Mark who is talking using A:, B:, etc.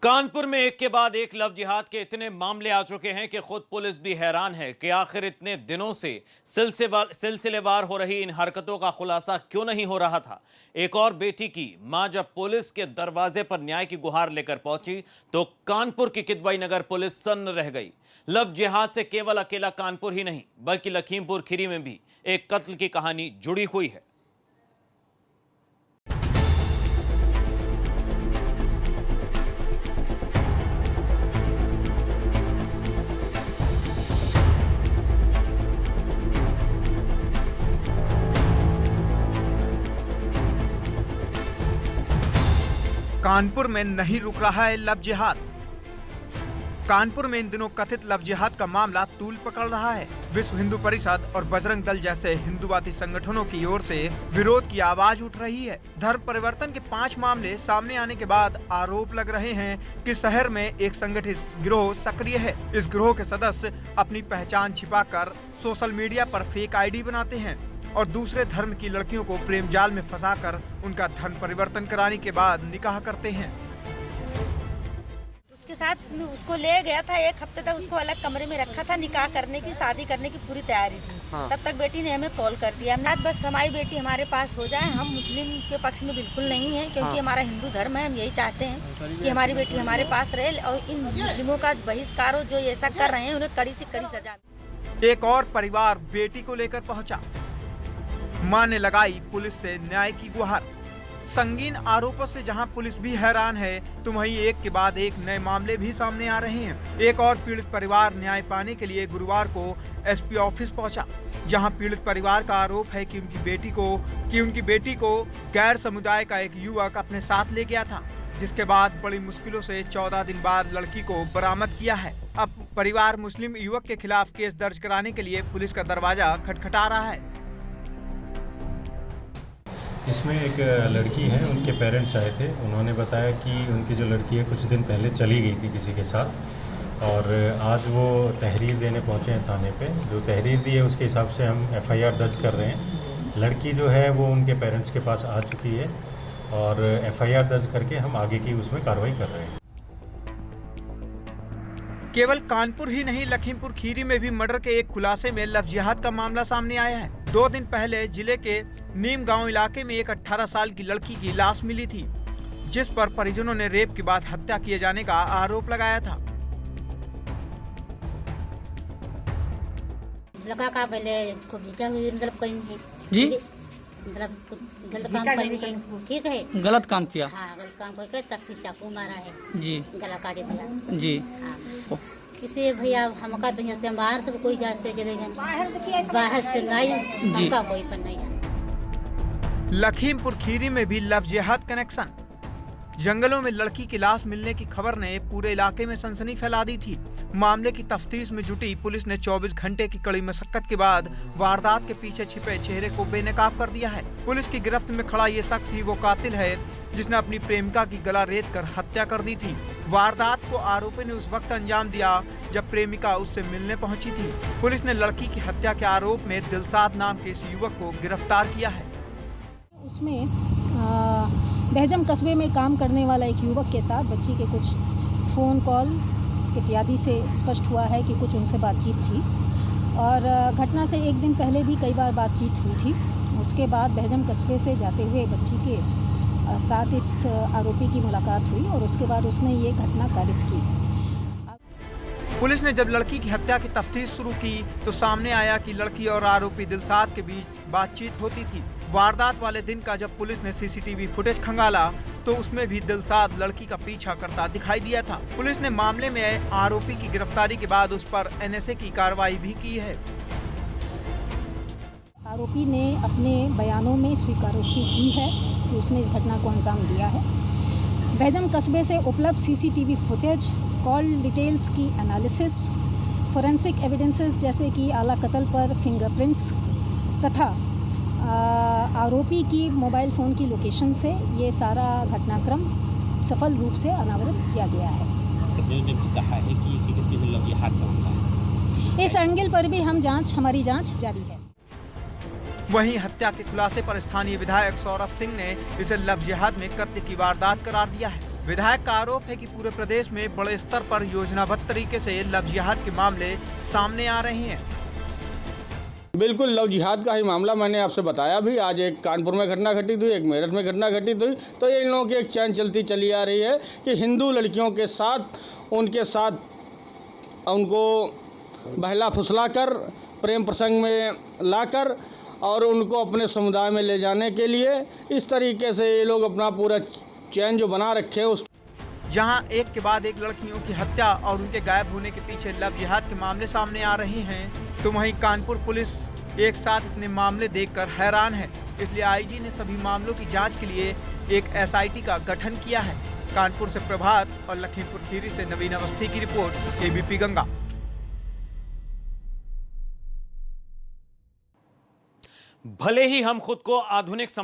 A: कानपुर में एक के बाद एक लव जिहाद के इतने मामले आ चुके हैं कि खुद पुलिस भी हैरान है कि आखिर इतने दिनों से सिलसिलेवार हो रही इन हरकतों का खुलासा क्यों नहीं हो रहा था। एक और बेटी की मां जब पुलिस के दरवाजे पर न्याय की गुहार लेकर पहुंची तो कानपुर की किदवई नगर पुलिस सन्न रह गई। लव जिहाद से केवल अकेला कानपुर ही नहीं बल्कि लखीमपुर खीरी में भी एक कत्ल की कहानी जुड़ी हुई है।
B: कानपुर में नहीं रुक रहा है लव जिहाद। कानपुर में इन दिनों कथित लव जिहाद का मामला तूल पकड़ रहा है। विश्व हिंदू परिषद और बजरंग दल जैसे हिंदूवादी संगठनों की ओर से विरोध की आवाज उठ रही है। धर्म परिवर्तन के 5 मामले सामने आने के बाद आरोप लग रहे हैं कि शहर में एक संगठित गिरोह सक्रिय है। इस गिरोह के सदस्य अपनी पहचान छिपाकर सोशल मीडिया पर फेक आईडी बनाते हैं और दूसरे धर्म की लड़कियों को प्रेम जाल में फंसाकर उनका धर्म परिवर्तन कराने के बाद निकाह करते हैं।
C: उसके साथ उसको ले गया था, 1 हफ्ते तक उसको अलग कमरे में रखा था। निकाह करने की, शादी करने की पूरी तैयारी थी। तब तक बेटी ने हमें कॉल कर दिया, बस हमारी बेटी हमारे पास हो जाए। हम मुस्लिम के पक्ष में बिल्कुल नहीं है, क्योंकि हमारा हिंदू धर्म है। हम यही चाहते हैं कि हमारी बेटी हमारे पास रहे और इन मुस्लिमों का बहिष्कार हो, जो ऐसा कर रहे हैं उन्हें कड़ी से कड़ी सजा।
B: एक और परिवार बेटी को लेकर पहुंचा। मां ने लगाई पुलिस से न्याय की गुहार। संगीन आरोपों से जहां पुलिस भी हैरान है तो वहीं एक के बाद एक नए मामले भी सामने आ रहे हैं। एक और पीड़ित परिवार न्याय पाने के लिए गुरुवार को एसपी ऑफिस पहुंचा, जहां पीड़ित परिवार का आरोप है कि उनकी बेटी को गैर समुदाय का एक युवक अपने साथ ले गया था, जिसके बाद बड़ी मुश्किलों से 14 दिन बाद लड़की को बरामद किया है। अब परिवार मुस्लिम युवक के खिलाफ केस दर्ज कराने के लिए पुलिस का दरवाजा खटखटा रहा है।
D: इसमें एक लड़की है, उनके पेरेंट्स आए थे। उन्होंने बताया कि उनकी जो लड़की है कुछ दिन पहले चली गई थी किसी के साथ और आज वो तहरीर देने पहुंचे हैं थाने पे। जो तहरीर दी है उसके हिसाब से हम एफआईआर दर्ज कर रहे हैं। लड़की जो है वो उनके पेरेंट्स के पास आ चुकी है और एफआईआर दर्ज करके हम आगे की उसमें कार्रवाई कर रहे हैं।
B: केवल कानपुर ही नहीं, लखीमपुर खीरी में भी मर्डर के एक खुलासे में लव जिहाद का मामला सामने आया है। 2 दिन पहले जिले के नीम गांव इलाके में एक 18 साल की लड़की की लाश मिली थी, जिस पर परिजनों ने रेप के बाद हत्या किए जाने का आरोप लगाया था।
E: लगा का पहले खूब मतलब करेंगे
F: जी,
E: मतलब गलत काम करेंगे, ठीक है,
F: गलत काम किया।
E: हाँ, गलत काम करके तब फिर चाकू मारा है
F: जी,
E: गला काट दिया जी।
F: हाँ।
E: किसी भैया हमका तो यहाँ से बाहर से कोई जा से चले गए, बाहर से नहीं सबका कोई पर नहीं है।
B: लखीमपुर खीरी में भी लव जिहाद कनेक्शन। जंगलों में लड़की की लाश मिलने की खबर ने पूरे इलाके में सनसनी फैला दी थी। मामले की तफ्तीश में जुटी पुलिस ने 24 घंटे की कड़ी मशक्कत के बाद वारदात के पीछे छिपे चेहरे को बेनकाब कर दिया है। पुलिस की गिरफ्त में खड़ा ये शख्स ही वो कातिल है जिसने अपनी प्रेमिका की गला रेत कर हत्या कर दी थी। वारदात को आरोपी ने उस वक्त अंजाम दिया जब प्रेमिका उससे मिलने पहुंची थी। पुलिस ने लड़की की हत्या के आरोप में दिलसाद नाम के इस युवक को गिरफ्तार किया है।
G: उसमें बहजम कस्बे में काम करने वाला एक युवक के साथ बच्ची के कुछ फ़ोन कॉल इत्यादि से स्पष्ट हुआ है कि कुछ उनसे बातचीत थी और घटना से 1 दिन पहले भी कई बार बातचीत हुई थी। उसके बाद बहजम कस्बे से जाते हुए बच्ची के साथ इस आरोपी की मुलाकात हुई और उसके बाद उसने ये घटना कारित की।
B: पुलिस ने जब लड़की की हत्या की तफ्तीश शुरू की तो सामने आया कि लड़की और आरोपी दिलसाद के बीच बातचीत होती थी। वारदात वाले दिन का जब पुलिस ने सीसीटीवी फुटेज खंगाला तो उसमें भी दिलसाद लड़की का पीछा करता दिखाई दिया था। पुलिस ने मामले में आरोपी की गिरफ्तारी के बाद उस पर एनएसए की कार्रवाई भी की है।
G: आरोपी ने अपने बयानों में स्वीकारोक्ति की है कि उसने इस घटना को अंजाम दिया है। बहजम कस्बे से उपलब्ध सीसीटीवी फुटेज, कॉल डिटेल्स की एनालिसिस, फोरेंसिक एविडेंसेस जैसे कि आला कत्ल पर फिंगरप्रिंट्स तथा आरोपी की मोबाइल फ़ोन की लोकेशन से ये सारा घटनाक्रम सफल रूप से अनावृत किया गया है।
H: कहा है कि इसी के सीधे लव जिहाद का मामला है।
G: इस एंगल पर भी हमारी जांच जारी है।
B: वहीं हत्या के खुलासे पर स्थानीय विधायक सौरभ सिंह ने इसे लव जिहाद में कत्ल की वारदात करार दिया है। विधायक का आरोप है कि पूरे प्रदेश में बड़े स्तर पर योजनाबद्ध तरीके से लव जिहाद के मामले सामने आ रहे हैं।
F: बिल्कुल लव जिहाद का ही मामला मैंने आपसे बताया भी। आज एक कानपुर में घटना घटित हुई, एक मेरठ में घटना घटित हुई। तो ये इन लोगों की एक चैन चलती चली आ रही है कि हिंदू लड़कियों के साथ उनके साथ उनको बहला फुसला कर प्रेम प्रसंग में लाकर और उनको अपने समुदाय में ले जाने के लिए इस तरीके से ये लोग अपना पूरा चैन जो बना रखे हैं उस
B: जहां एक के बाद एक लड़कियों की हत्या और उनके गायब होने के पीछे लव जिहाद के मामले सामने आ रहे हैं, तो वहीं कानपुर पुलिस एक साथ इतने मामले देखकर हैरान है। इसलिए आईजी ने सभी मामलों की जांच के लिए एक एसआईटी का गठन किया है। कानपुर से प्रभात और लखीमपुर खीरी से नवीन अवस्थी की रिपोर्ट, एबीपी गंगा।
A: भले ही हम खुद को आधुनिक समझ